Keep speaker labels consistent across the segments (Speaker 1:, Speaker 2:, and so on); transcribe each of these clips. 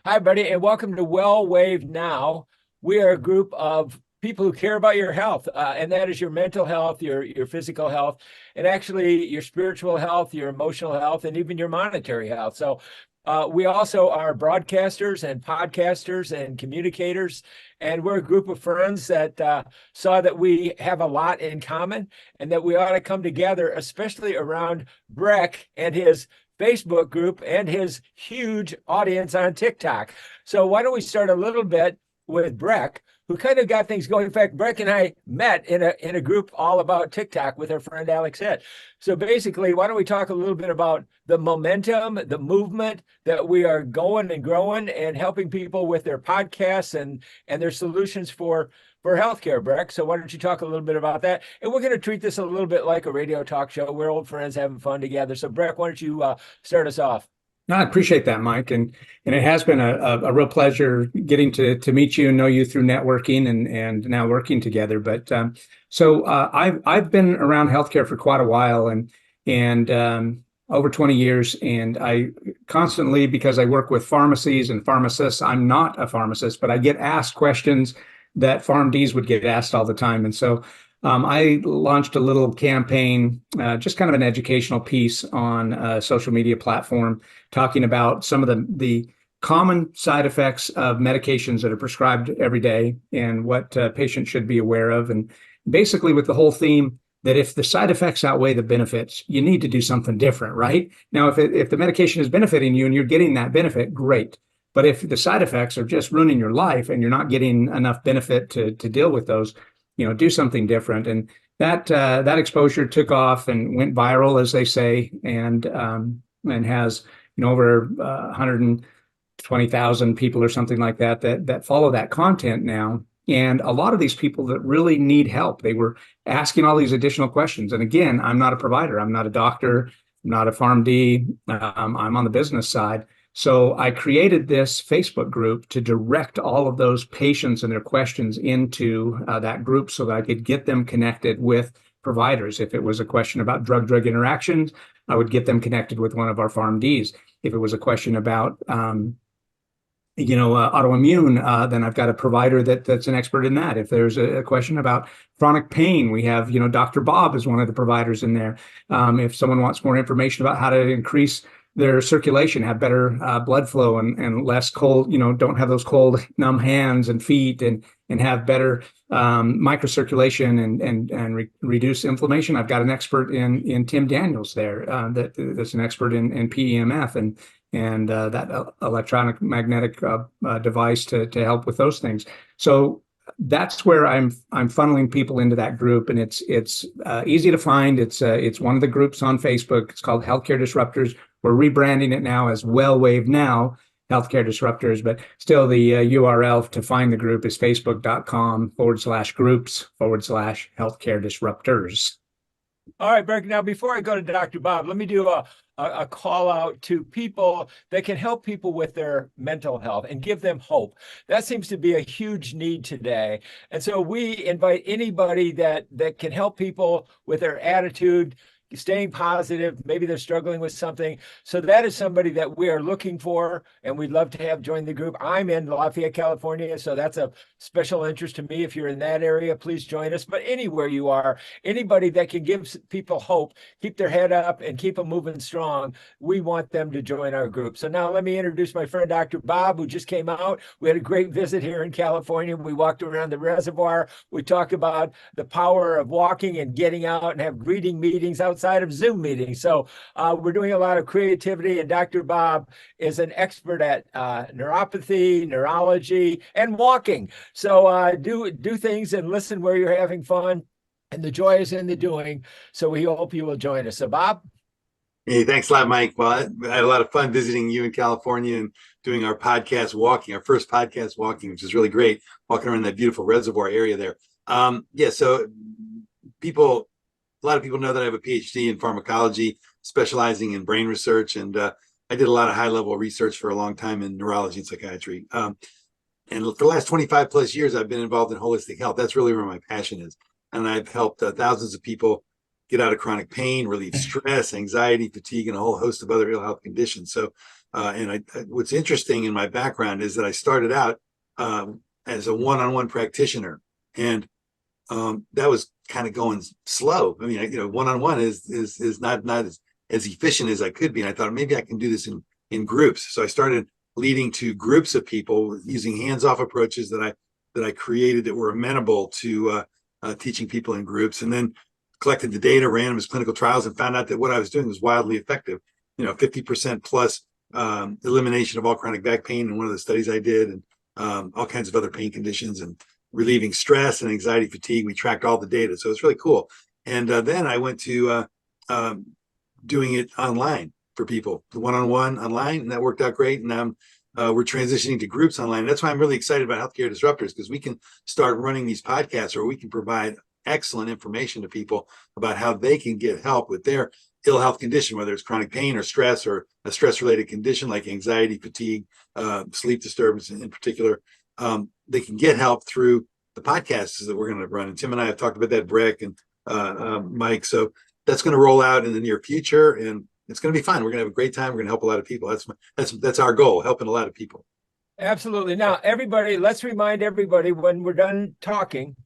Speaker 1: Hi, buddy, and welcome to WellWaveNOW. We are a group of people who care about your health, and that is your mental health, your physical health, and actually your spiritual health, your emotional health, and even your monetary health. So, we also are broadcasters and podcasters and communicators, and we're a group of friends that saw that we have a lot in common and that we ought to come together, especially around Breck and his Facebook group and his huge audience on TikTok. So why don't we start a little bit with Breck, who kind of got things going. In fact, Breck and I met in a group all about TikTok with our friend Alex Head. So basically, why don't we talk a little bit about the momentum, the movement that we are going and growing and helping people with their podcasts and their solutions for healthcare, Breck. So why don't you talk a little bit about that? And we're going to treat this a little bit like a radio talk show. We're old friends having fun together. So Breck, why don't you start us off?
Speaker 2: No, I appreciate that, Mike, and it has been a real pleasure getting to meet you and know you through networking and now working together. But I've been around healthcare for quite a while and over 20 years, and I constantly, because I work with pharmacies and pharmacists, I'm not a pharmacist, but I get asked questions that PharmDs would get asked all the time, and so. I launched a little campaign, just kind of an educational piece on a social media platform, talking about some of the common side effects of medications that are prescribed every day and what patients should be aware of. And basically with the whole theme that if the side effects outweigh the benefits, you need to do something different, right? Now, if the medication is benefiting you and you're getting that benefit, great. But if the side effects are just ruining your life and you're not getting enough benefit to deal with those, do something different. And that exposure took off and went viral, as they say, and has over 120,000 people or something like that follow that content now. And a lot of these people that really need help, they were asking all these additional questions. And again, I'm not a provider, I'm not a doctor, I'm not a PharmD, I'm on the business side. So I created this Facebook group to direct all of those patients and their questions into that group so that I could get them connected with providers. If it was a question about drug-drug interactions, I would get them connected with one of our PharmDs. If it was a question about autoimmune, then I've got a provider that's an expert in that. If there's a question about chronic pain, we have, Dr. Bob is one of the providers in there. If someone wants more information about how to increase their circulation, have better blood flow and less cold, don't have those cold, numb hands and feet and have better microcirculation and reduce inflammation. I've got an expert in Tim Daniels there that's an expert in PEMF and that electronic magnetic device to help with those things. So that's where I'm funneling people into that group, and it's easy to find. It's one of the groups on Facebook. It's called Healthcare Disruptors. We're rebranding it now as WellWaveNOW Healthcare Disruptors, but still the URL to find the group is facebook.com/groups/healthcare disruptors.
Speaker 1: All right, Berk. Now, before I go to Dr. Bob, let me do a call out to people that can help people with their mental health and give them hope. That seems to be a huge need today. And so we invite anybody that can help people with their attitude, staying positive. Maybe they're struggling with something. So that is somebody that we are looking for, and we'd love to have join the group. I'm in Lafayette, California, so that's a special interest to me. If you're in that area, please join us. But anywhere you are, anybody that can give people hope, keep their head up and keep them moving strong, we want them to join our group. So now let me introduce my friend, Dr. Bob, who just came out. We had a great visit here in California. We walked around the reservoir. We talked about the power of walking and getting out and have greeting meetings outside of Zoom meetings. So we're doing a lot of creativity, and Dr. Bob is an expert at neuropathy, neurology, and walking. So do things and listen where you're having fun, and the joy is in the doing. So we hope you will join us. So Bob?
Speaker 3: Hey, thanks a lot, Mike. Well, I had a lot of fun visiting you in California and doing our podcast walking, our first podcast walking, which is really great, walking around that beautiful reservoir area there. So a lot of people know that I have a PhD in pharmacology, specializing in brain research. And I did a lot of high-level research for a long time in neurology and psychiatry. And for the last 25 plus years, I've been involved in holistic health. That's really where my passion is. And I've helped thousands of people get out of chronic pain, relieve stress, anxiety, fatigue, and a whole host of other ill health conditions. So, what's interesting in my background is that I started out as a one-on-one practitioner, and that was kind of going slow. I mean, one-on-one is not as efficient as I could be, and I thought maybe I can do this in groups. So I started leading to groups of people using hands-off approaches that I created that were amenable to teaching people in groups, and then collected the data, ran them as clinical trials, and found out that what I was doing was wildly effective. 50% plus elimination of all chronic back pain in one of the studies I did, and all kinds of other pain conditions, and relieving stress and anxiety, fatigue. We tracked all the data, so it's really cool. And then I went to doing it online for people, the one-on-one online, and that worked out great. And now we're transitioning to groups online. And that's why I'm really excited about Healthcare Disruptors, because we can start running these podcasts, or we can provide excellent information to people about how they can get help with their ill health condition, whether it's chronic pain or stress, or a stress-related condition like anxiety, fatigue, sleep disturbance in particular. They can get help through the podcasts that we're going to run. And Tim and I have talked about that, Breck and Mike. So that's going to roll out in the near future, and it's going to be fun. We're going to have a great time. We're going to help a lot of people. That's our goal, helping a lot of people.
Speaker 1: Absolutely. Now, everybody, let's remind everybody when we're done talking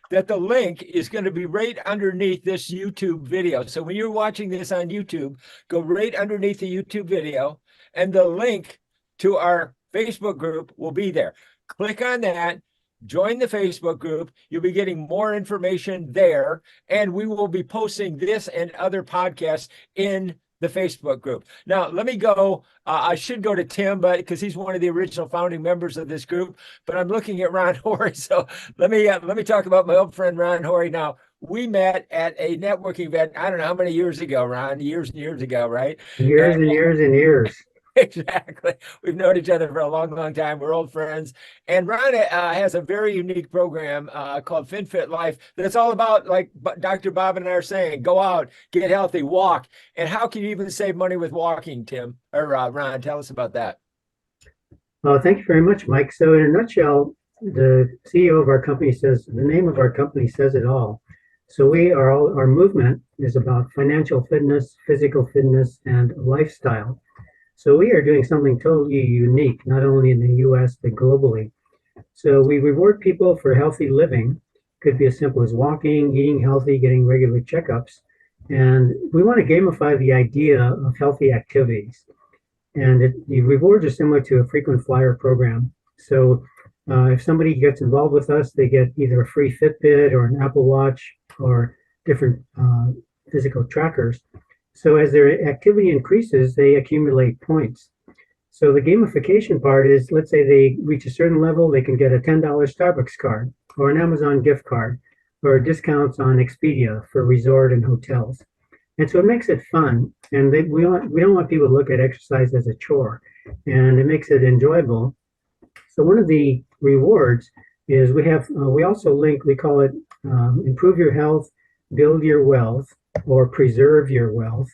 Speaker 1: that the link is going to be right underneath this YouTube video. So when you're watching this on YouTube, go right underneath the YouTube video, and the link to our Facebook group will be there. Click on that, join the Facebook group. You'll be getting more information there, and we will be posting this and other podcasts in the Facebook group. Now, let me go. I should go to Tim, but because he's one of the original founding members of this group, but I'm looking at Ron Horry. So let me talk about my old friend, Ron Horry. Now, we met at a networking event. I don't know how many years ago, Ron, years and years ago, right?
Speaker 4: Years and years and years.
Speaker 1: Exactly. We've known each other for a long, long time. We're old friends. And Ron has a very unique program called FinFit Life that's all about, like Dr. Bob and I are saying, go out, get healthy, walk. And how can you even save money with walking, Tim? Or Ron, tell us about that.
Speaker 4: Thank you very much, Mike. So in a nutshell, the CEO of our company says, the name of our company says it all. So our movement is about financial fitness, physical fitness, and lifestyle. So we are doing something totally unique, not only in the US, but globally. So we reward people for healthy living. Could be as simple as walking, eating healthy, getting regular checkups. And we want to gamify the idea of healthy activities. And the rewards are similar to a frequent flyer program. So if somebody gets involved with us, they get either a free Fitbit or an Apple Watch or different physical trackers. So as their activity increases, they accumulate points. So the gamification part is, let's say they reach a certain level, they can get a $10 Starbucks card or an Amazon gift card or discounts on Expedia for resort and hotels. And so it makes it fun. And we don't want people to look at exercise as a chore, and it makes it enjoyable. So one of the rewards is we also link, we call it improve your health, build your wealth, or preserve your wealth.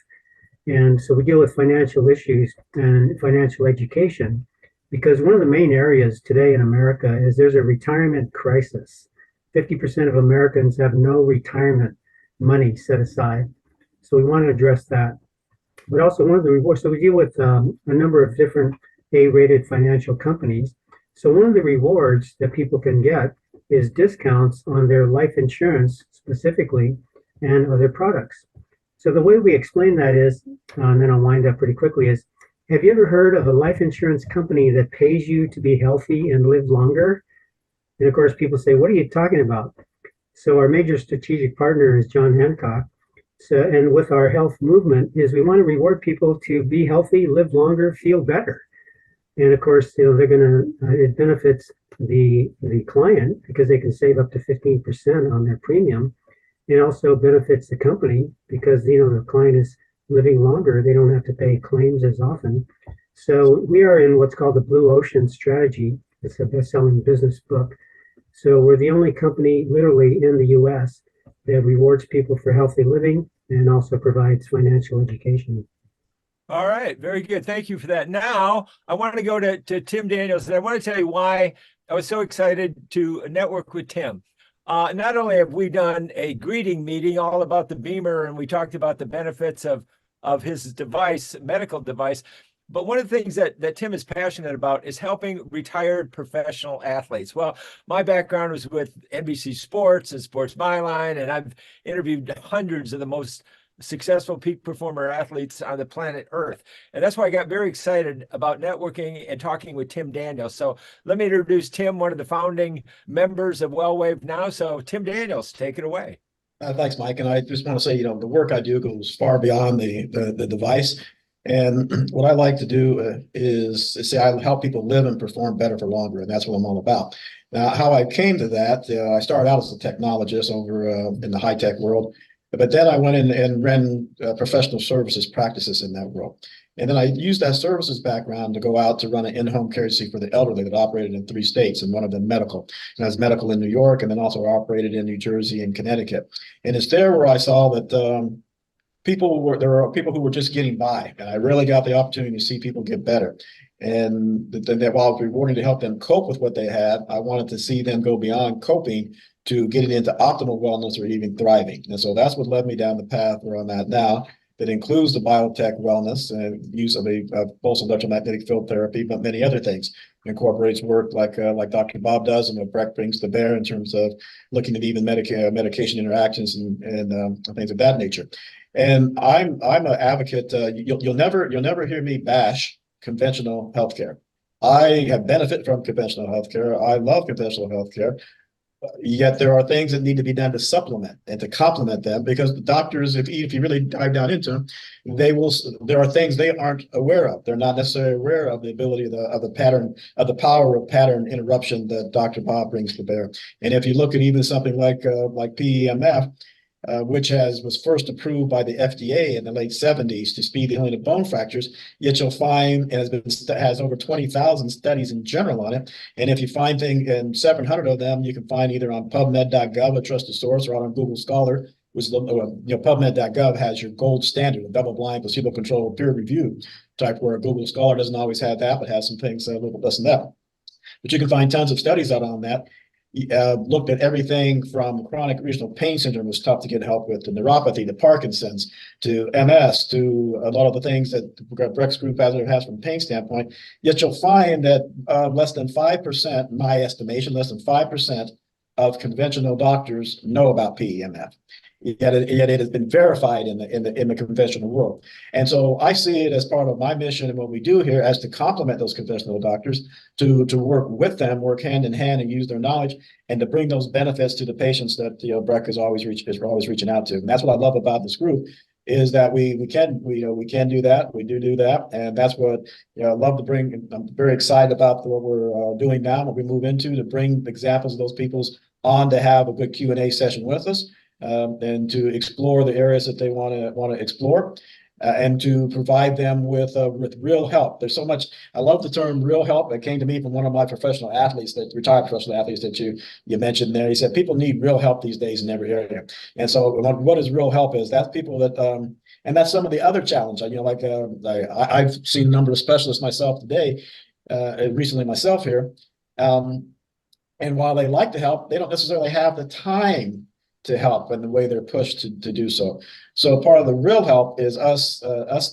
Speaker 4: And so we deal with financial issues and financial education, because one of the main areas today in America is there's a retirement crisis. 50% of Americans have no retirement money set aside. So we want to address that. But also one of the rewards, so we deal with a number of different A-rated financial companies. So one of the rewards that people can get is discounts on their life insurance specifically, and other products. So the way we explain that is, and then I'll wind up pretty quickly, is have you ever heard of a life insurance company that pays you to be healthy and live longer? And of course, people say, what are you talking about? So our major strategic partner is John Hancock. So, and with our health movement is we want to reward people to be healthy, live longer, feel better. And of course, it benefits the client because they can save up to 15% on their premium. It also benefits the company because, the client is living longer. They don't have to pay claims as often. So we are in what's called the Blue Ocean Strategy. It's a best-selling business book. So we're the only company literally in the US that rewards people for healthy living and also provides financial education.
Speaker 1: All right. Very good. Thank you for that. Now, I want to go to Tim Daniels, and I want to tell you why I was so excited to network with Tim. not only have we done a greeting meeting all about the Beamer, and we talked about the benefits of his device, medical device, but one of the things that Tim is passionate about is helping retired professional athletes. Well, my background was with NBC Sports and Sports Byline, and I've interviewed hundreds of the most successful peak performer athletes on the planet Earth. And that's why I got very excited about networking and talking with Tim Daniels. So let me introduce Tim, one of the founding members of WellWaveNOW. So Tim Daniels, take it away.
Speaker 5: Thanks, Mike. And I just want to say, the work I do goes far beyond the device. And what I like to do is say I help people live and perform better for longer. And that's what I'm all about. Now, how I came to that, I started out as a technologist over in the high-tech world. But then I went in and ran professional services practices in that world. And then I used that services background to go out to run an in-home care agency for the elderly that operated in 3 states, and one of them medical. And I was medical in New York, and then also operated in New Jersey and Connecticut. And it's there where I saw that there were people who were just getting by, and I really got the opportunity to see people get better. And then while it was rewarding to help them cope with what they had, I wanted to see them go beyond coping to getting into optimal wellness or even thriving. And so that's what led me down the path where I'm at now. That includes the biotech wellness and use of a pulse electromagnetic field therapy, but many other things. It incorporates work like Dr. Bob does and what Breck brings to bear in terms of looking at even medication interactions and things of that nature. And I'm an advocate. You'll never hear me bash conventional healthcare. I have benefit from conventional healthcare. I love conventional healthcare. Yet there are things that need to be done to supplement and to complement them, because the doctors, if you really dive down into them, there are things they aren't aware of. They're not necessarily aware of the ability of the power of pattern interruption that Dr. Bob brings to bear. And if you look at even something like PEMF, which was first approved by the FDA in the late 70s to speed the healing of bone fractures, yet you'll find it has over 20,000 studies in general on it. And if you find things, and 700 of them you can find either on PubMed.gov, a trusted source, or on Google Scholar, which is PubMed.gov has your gold standard, a double-blind, placebo-controlled, peer-reviewed type, where Google Scholar doesn't always have that, but has some things a little less than that. But you can find tons of studies out on that. Looked at everything from chronic regional pain syndrome was tough to get help with, to neuropathy, to Parkinson's, to MS, to a lot of the things that Breck's group has from a pain standpoint. Yet you'll find that less than 5%, my estimation, less than 5% of conventional doctors know about PEMF. Yet it has been verified in the conventional world. And so I see it as part of my mission and what we do here as to complement those conventional doctors, to work with them, work hand in hand, and use their knowledge, and to bring those benefits to the patients that Breck is always reaching out to. And that's what I love about this group, is that we can do that. We do that, and that's what I love to bring. I'm very excited about what we're doing now, what we move into, to bring examples of those people's on to have a good Q&A session with us. And to explore the areas that they want to explore, and to provide them with real help. There's so much. I love the term real help. That came to me from one of my professional athletes, that retired professional athletes that you mentioned there. He said people need real help these days in every area. And so what is real help is that's people that and that's some of the other challenge. I've seen a number of specialists myself today, recently myself here, and while they like to help, they don't necessarily have the time to help, and the way they're pushed to do so. So part of the real help is us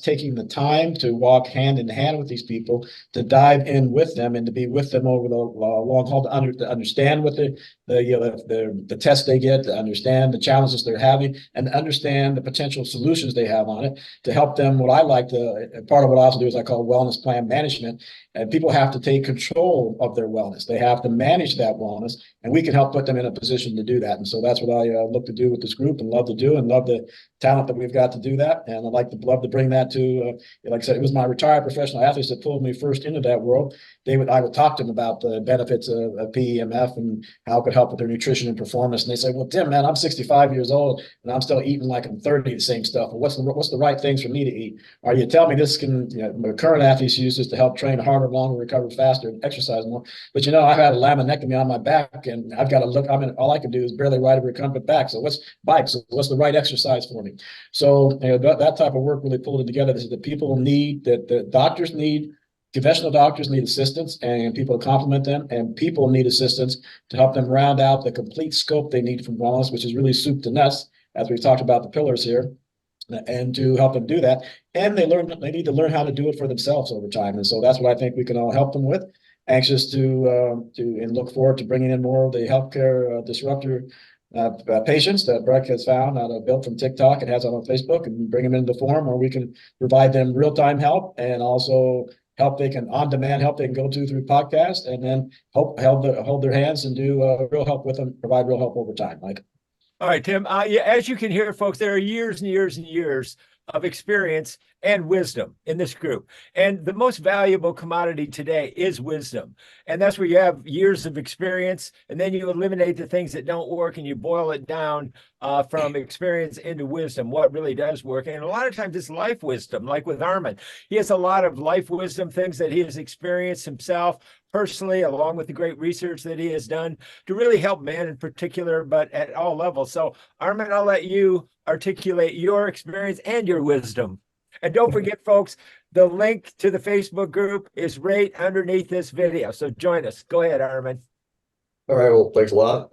Speaker 5: taking the time to walk hand in hand with these people, to dive in with them, and to be with them over the long haul, to understand what the tests they get, to understand the challenges they're having, and to understand the potential solutions they have on it, to help them. What I like to, part of what I also do is I call wellness plan management. And people have to take control of their wellness. They have to manage that wellness, and we can help put them in a position to do that. And so that's what I look to do with this group, and love to do, and love the talent that we've got to do that. And I'd love to bring that to, like I said, it was my retired professional athletes that pulled me first into that world. I would talk to them about the benefits of PEMF and how it could help with their nutrition and performance. And they say, well, Tim, man, I'm 65 years old and I'm still eating like I'm 30, the same stuff. Well, what's the right things for me to eat? Or you tell me this can, my current athletes use this to help train harder, longer, recover faster, and exercise more. But I've had a laminectomy on my back, and I've got to look, all I can do is barely ride a recumbent back. So what's the right exercise for me? So that type of work really pulled it together. This is that people need, that the doctors need conventional doctors need assistance and people to complement them, and people need assistance to help them round out the complete scope they need from wellness, which is really soup to nuts, as we've talked about the pillars here, and to help them do that. And they need to learn how to do it for themselves over time. And so that's what I think we can all help them with. Anxious to and look forward to bringing in more of the healthcare disruptor patients that Breck has found built from TikTok and has on Facebook, and bring them into the forum where we can provide them real-time help, and also help they can on-demand help they can go to through podcast, and then hold their hands and do real help with them, provide real help over time. Mike.
Speaker 1: All right, Tim. Yeah, as you can hear, folks, there are years and years and years of experience and wisdom in this group. And the most valuable commodity today is wisdom. And that's where you have years of experience, and then you eliminate the things that don't work, and you boil it down from experience into wisdom, what really does work. And a lot of times it's life wisdom, like with Armin. He has a lot of life wisdom, things that he has experienced himself personally, along with the great research that he has done to really help men in particular, but at all levels. So Armin, I'll let you articulate your experience and your wisdom. And don't forget, folks, the link to the Facebook group is right underneath this video. So join us. Go ahead, Armin.
Speaker 6: All right. Well, thanks a lot.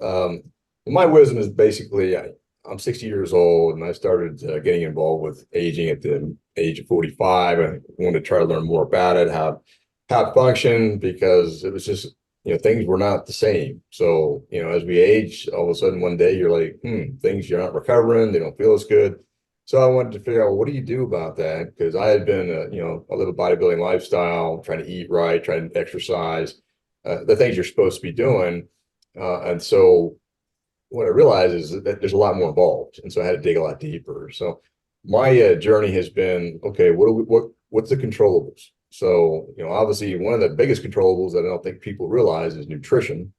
Speaker 6: My wisdom is basically, I'm 60 years old, and I started getting involved with aging at the age of 45. I wanted to try to learn more about it, how it functioned, because it was just, things were not the same. So, as we age, all of a sudden one day you're like, things, you're not recovering, they don't feel as good. So I wanted to figure out, what do you do about that? Because I had been, I live a bodybuilding lifestyle, trying to eat right, trying to exercise, the things you're supposed to be doing. And so what I realized is that there's a lot more involved. And so I had to dig a lot deeper. So my journey has been, okay, what's the controllables? So, obviously one of the biggest controllables that I don't think people realize is nutrition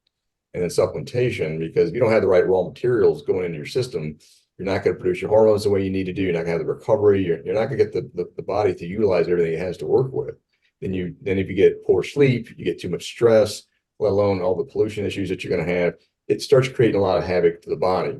Speaker 6: and then supplementation, because if you don't have the right raw materials going into your system, you're not going to produce your hormones the way you need to do. You're not going to have the recovery. You're not going to get the body to utilize everything it has to work with. Then if you get poor sleep, you get too much stress, let alone all the pollution issues that you're going to have, it starts creating a lot of havoc to the body.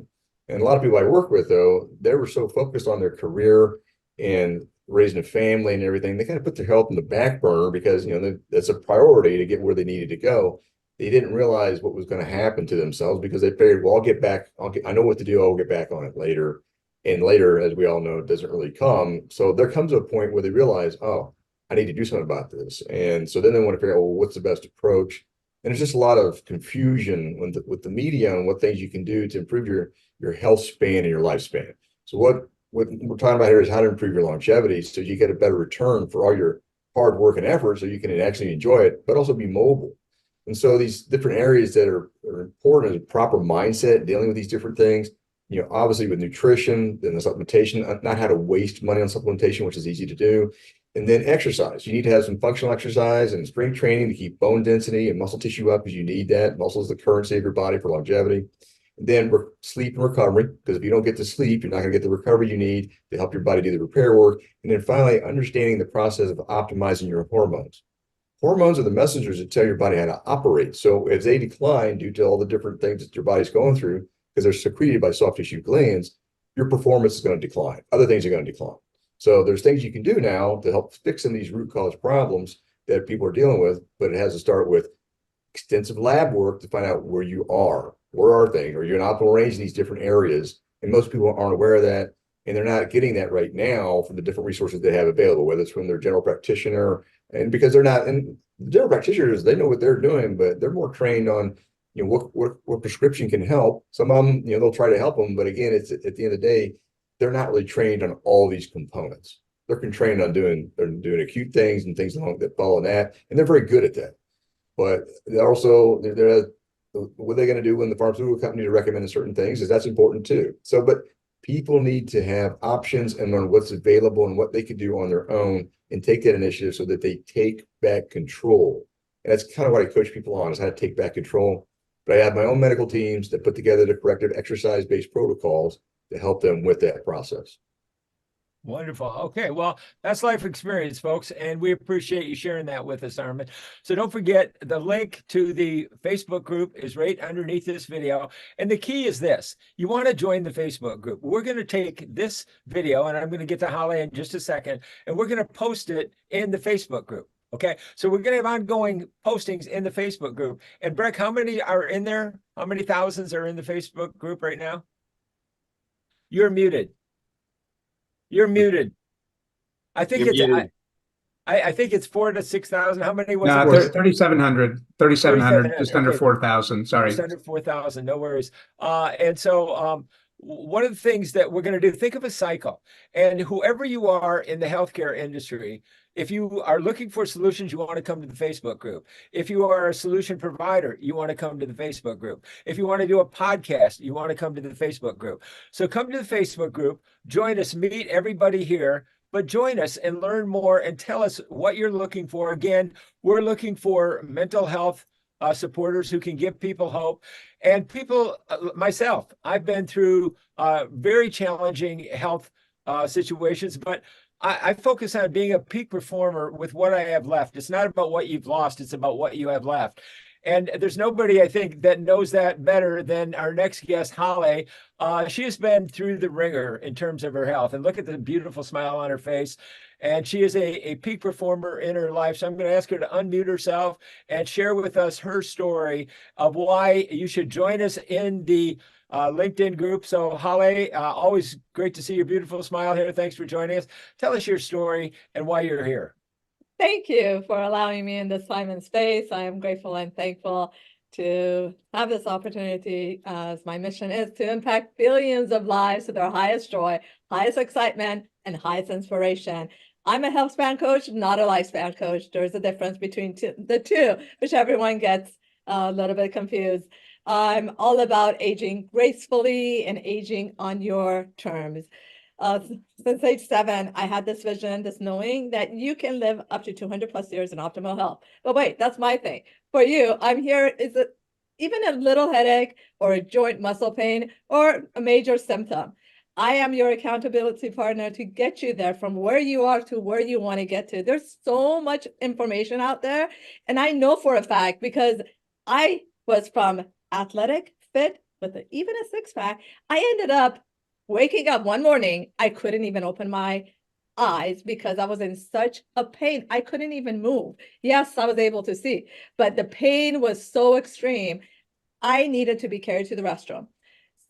Speaker 6: And a lot of people I work with, though, they were so focused on their career and raising a family and everything, they kind of put their health in the back burner because, that's a priority to get where they needed to go. They didn't realize what was going to happen to themselves because they figured, well, I'll get back. I know what to do. I'll get back on it later. And later, as we all know, it doesn't really come. So there comes a point where they realize, oh, I need to do something about this. And so then they want to figure out, well, what's the best approach? And there's just a lot of confusion with the media on what things you can do to improve your health span and your lifespan. So what we're talking about here is how to improve your longevity so you get a better return for all your hard work and effort so you can actually enjoy it, but also be mobile. And so these different areas that are important is a proper mindset, dealing with these different things, obviously with nutrition, then the supplementation, not how to waste money on supplementation, which is easy to do. And then exercise. You need to have some functional exercise and strength training to keep bone density and muscle tissue up, because you need that. Muscle is the currency of your body for longevity. And then sleep and recovery, because if you don't get to sleep, you're not going to get the recovery you need to help your body do the repair work. And then finally, understanding the process of optimizing your hormones. Hormones are the messengers that tell your body how to operate. So as they decline due to all the different things that your body's going through, because they're secreted by soft tissue glands, your performance is going to decline. Other things are going to decline. So there's things you can do now to help fix some of these root cause problems that people are dealing with, but it has to start with extensive lab work to find out where you are. Where are things? Are you in optimal range in these different areas? And most people aren't aware of that, and they're not getting that right now from the different resources they have available, whether it's from their general practitioner, and because they're not, and the general practitioners, they know what they're doing, but they're more trained on, what prescription can help. Some of them, they'll try to help them, but again, it's at the end of the day, they're not really trained on all these components. They're trained on doing acute things and things along that follow that, and they're very good at that. But they're also, what are they going to do when the pharmaceutical companies are recommending certain things? Is that's important too. So, but people need to have options and learn what's available and what they can do on their own and take that initiative so that they take back control. And that's kind of what I coach people on, is how to take back control. But I have my own medical teams that put together the corrective exercise-based protocols to help them with that process.
Speaker 1: Wonderful. Okay, well, that's life experience, folks, and we appreciate you sharing that with us, Armin. So don't forget, the link to the Facebook group is right underneath this video. And the key is this: you want to join the Facebook group. We're going to take this video, and I'm going to get to Holly in just a second, and we're going to post it in the Facebook group. Okay, so we're going to have ongoing postings in the Facebook group. And Breck, how many are in there? How many thousands are in the Facebook group right now? You're muted. You're muted. I think
Speaker 3: You're
Speaker 1: it's
Speaker 3: muted.
Speaker 1: I think it's 4,000 to 6,000. How many was
Speaker 2: No,
Speaker 1: it?
Speaker 2: 3,700, just under
Speaker 1: Okay.
Speaker 2: 4,000. Sorry.
Speaker 1: Just under 4,000, no worries. And so one of the things that we're going to do, think of a cycle. And whoever you are in the healthcare industry, if you are looking for solutions, you want to come to the Facebook group. If you are a solution provider, you want to come to the Facebook group. If you want to do a podcast, you want to come to the Facebook group. So come to the Facebook group, join us, meet everybody here, but join us and learn more and tell us what you're looking for. Again, we're looking for mental health supporters who can give people hope. And people, myself, I've been through very challenging health situations, but I focus on being a peak performer with what I have left. It's not about what you've lost, it's about what you have left. And there's nobody, I think, that knows that better than our next guest, Holly. She has been through the ringer in terms of her health. And look at the beautiful smile on her face. And she is a peak performer in her life. So I'm going to ask her to unmute herself and share with us her story of why you should join us in the LinkedIn group. So Holly, always great to see your beautiful smile here. Thanks for joining us. Tell us your story and why you're here.
Speaker 7: Thank you for allowing me in this time and space. I am grateful and thankful to have this opportunity, as my mission is to impact billions of lives to their highest joy, highest excitement, and highest inspiration. I'm a health span coach, not a lifespan coach. There's a difference between the two, which everyone gets a little bit confused. I'm all about aging gracefully and aging on your terms. Since age 7, I had this vision, this knowing that you can live up to 200 plus years in optimal health. But wait, that's my thing. For you, I'm here, is it even a little headache or a joint muscle pain or a major symptom? I am your accountability partner to get you there from where you are to where you want to get to. There's so much information out there. And I know for a fact, because I was from athletic, fit, with even a six-pack, I ended up waking up one morning, I couldn't even open my eyes because I was in such a pain. I couldn't even move. Yes, I was able to see, but the pain was so extreme. I needed to be carried to the restroom.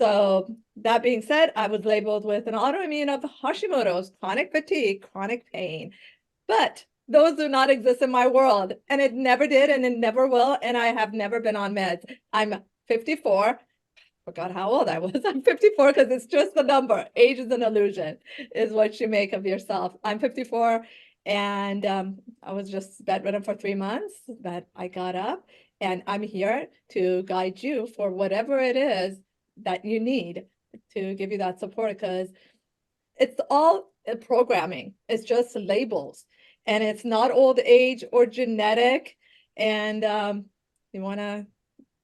Speaker 7: So that being said, I was labeled with an autoimmune of Hashimoto's, chronic fatigue, chronic pain. But those do not exist in my world, and it never did, and it never will. And I have never been on meds. I'm 54. Forgot how old I was. I'm 54 because it's just the number. Age is an illusion, is what you make of yourself. I'm 54, and I was just bedridden for 3 months, but I got up, and I'm here to guide you for whatever it is that you need to give you that support, because it's all programming. It's just labels, and it's not old age or genetic. And you want to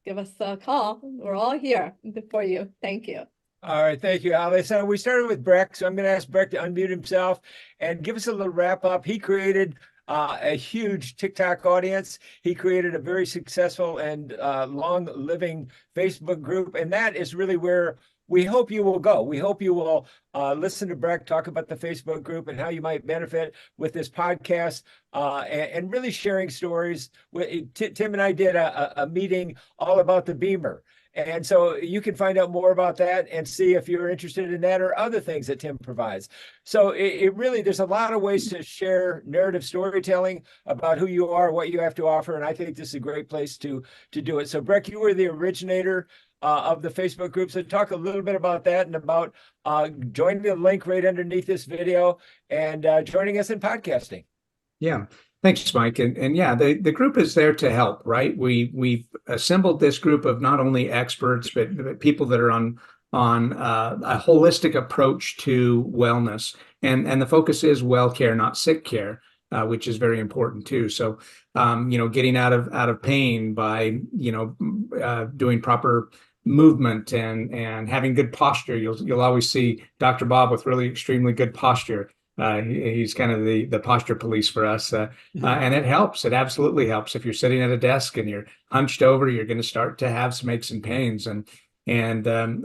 Speaker 7: give us a call. We're all here for you. Thank you.
Speaker 1: All right, thank you, Ali. So we started with Breck, so I'm going to ask Breck to unmute himself and give us a little wrap up. He created a huge TikTok audience. He created a very successful and long-living Facebook group, and that is really where we hope you will go. We hope you will listen to Breck talk about the Facebook group and how you might benefit with this podcast, and really sharing stories. Tim and I did a meeting all about the Beamer. And so you can find out more about that and see if you're interested in that or other things that Tim provides. So it really, there's a lot of ways to share narrative storytelling about who you are, what you have to offer. And I think this is a great place to do it. So Breck, you were the originator of the Facebook group. So talk a little bit about that and about joining the link right underneath this video and joining us in podcasting.
Speaker 2: Yeah. Thanks, Mike. And yeah, the group is there to help, right? We've assembled this group of not only experts, but people that are on a holistic approach to wellness. And the focus is well care, not sick care, which is very important too. So, getting out of pain by, doing proper movement and having good posture. You'll always see Dr. Bob with really extremely good posture. He's kind of the posture police for us. And it helps. It absolutely helps. If you're sitting at a desk and you're hunched over, you're going to start to have some aches and pains. And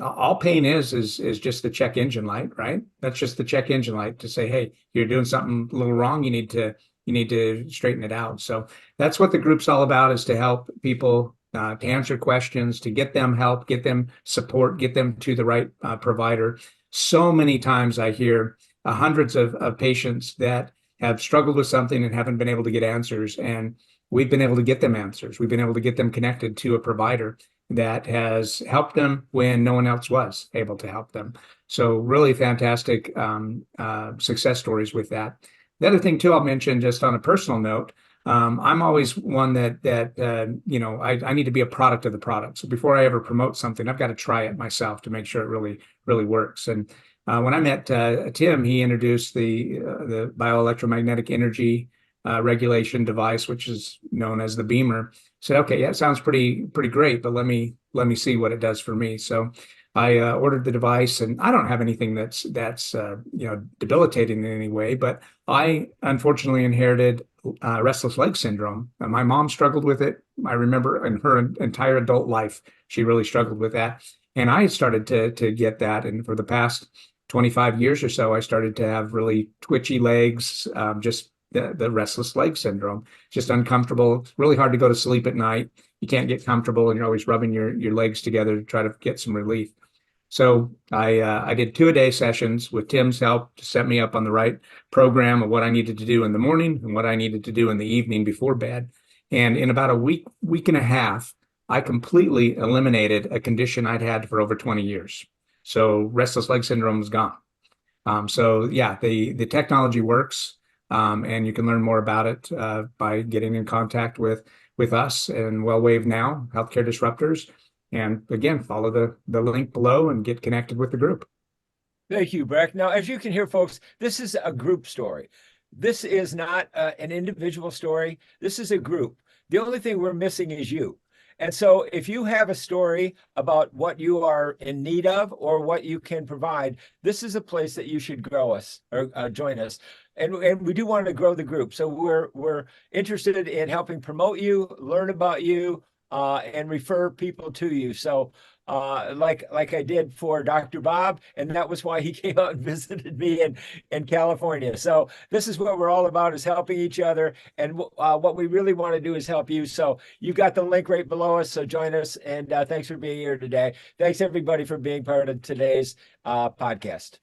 Speaker 2: all pain is just the check engine light, right? That's just the check engine light to say, hey, you're doing something a little wrong. You need to you need to straighten it out. So that's what the group's all about, is to help people, to answer questions, to get them help, get them support, get them to the right provider. So many times I hear hundreds of patients that have struggled with something and haven't been able to get answers. And we've been able to get them answers. We've been able to get them connected to a provider that has helped them when no one else was able to help them. So really fantastic success stories with that. The other thing too, I'll mention just on a personal note, I'm always one that you know, I need to be a product of the product. So before I ever promote something, I've got to try it myself to make sure it really works. And when I met Tim, he introduced the bioelectromagnetic energy regulation device, which is known as the Beamer. Said, okay, yeah, it sounds pretty great, but let me see what it does for me. So I ordered the device, and I don't have anything that's you know, debilitating in any way, but I unfortunately inherited restless leg syndrome. My mom struggled with it. I remember in her entire adult life, she really struggled with that. And I started to get that. And for the past 25 years or so, I started to have really twitchy legs, just the restless leg syndrome, just uncomfortable. It's really hard to go to sleep at night. You can't get comfortable, and you're always rubbing your legs together to try to get some relief. So I did 2-a-day sessions with Tim's help to set me up on the right program of what I needed to do in the morning and what I needed to do in the evening before bed. And in about a week and a half, I completely eliminated a condition I'd had for over 20 years. So restless leg syndrome is gone. So yeah, the technology works, and you can learn more about it by getting in contact with us and WellWaveNOW, Healthcare Disruptors. And again, follow the link below and get connected with the group.
Speaker 1: Thank you, Breck. Now, as you can hear, folks, this is a group story. This is not an individual story. This is a group. The only thing we're missing is you. And so if you have a story about what you are in need of or what you can provide, this is a place that you should grow us or join us. And we do want to grow the group. So we're interested in helping promote you, learn about you, and refer people to you. So like I did for Dr. Bob, and that was why he came out and visited me in California. So this is what we're all about, is helping each other. And what we really want to do is help you. So you've got the link right below us. So join us. And thanks for being here today. Thanks everybody for being part of today's podcast.